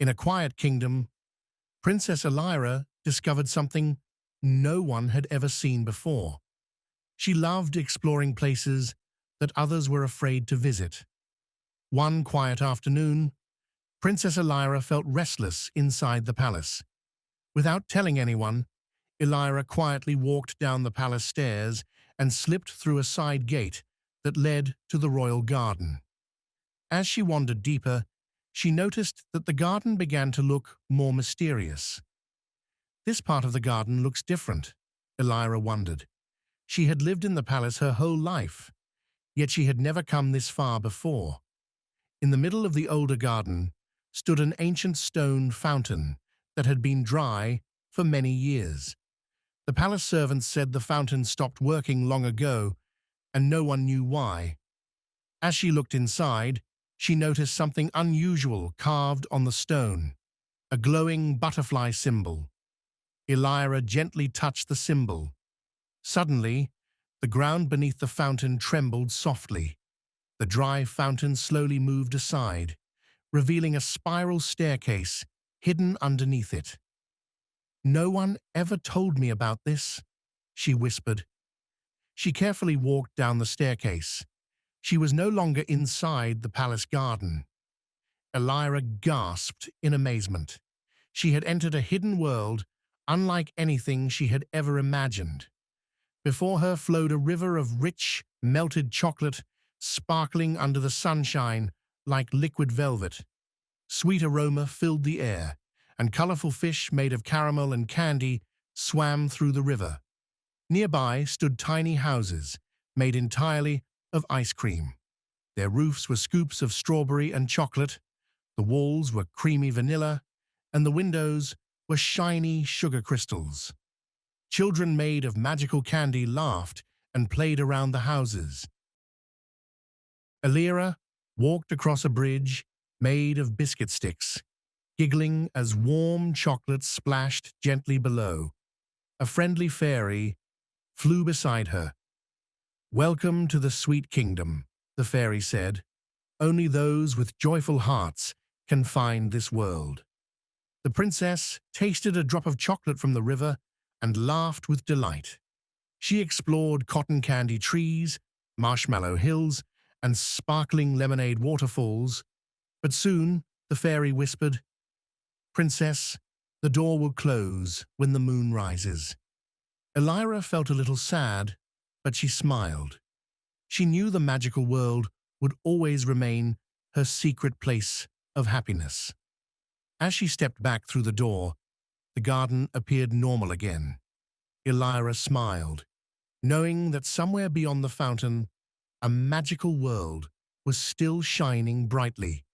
In a quiet kingdom, Princess Elira discovered something no one had ever seen before. She loved exploring places that others were afraid to visit. One quiet afternoon, Princess Elira felt restless inside the palace. Without telling anyone, Elira quietly walked down the palace stairs and slipped through a side gate that led to the royal garden. As she wandered deeper, she noticed that the garden began to look more mysterious. This part of the garden looks different, Elira wondered. She had lived in the palace her whole life, yet she had never come this far before. In the middle of the older garden stood an ancient stone fountain that had been dry for many years. The palace servants said the fountain stopped working long ago, and no one knew why. As she looked inside, she noticed something unusual carved on the stone, a glowing butterfly symbol. Elira gently touched the symbol. Suddenly, the ground beneath the fountain trembled softly. The dry fountain slowly moved aside, revealing a spiral staircase hidden underneath it. "No one ever told me about this," she whispered. She carefully walked down the staircase. She was no longer inside the palace garden. Elira gasped in amazement. She had entered a hidden world unlike anything she had ever imagined. Before her flowed a river of rich, melted chocolate, sparkling under the sunshine like liquid velvet. Sweet aroma filled the air, and colorful fish made of caramel and candy swam through the river. Nearby stood tiny houses, made entirely of ice cream. Their roofs were scoops of strawberry and chocolate, the walls were creamy vanilla, and the windows were shiny sugar crystals. Children made of magical candy laughed and played around the houses. Elira walked across a bridge made of biscuit sticks, giggling as warm chocolate splashed gently below. A friendly fairy flew beside her. "Welcome to the sweet kingdom," the fairy said. "Only those with joyful hearts can find this world." The princess tasted a drop of chocolate from the river and laughed with delight. She explored cotton candy trees, marshmallow hills, and sparkling lemonade waterfalls. But soon, the fairy whispered, "Princess, the door will close when the moon rises." Elira felt a little sad, but she smiled. She knew the magical world would always remain her secret place of happiness. As she stepped back through the door, the garden appeared normal again. Elira smiled, knowing that somewhere beyond the fountain, a magical world was still shining brightly.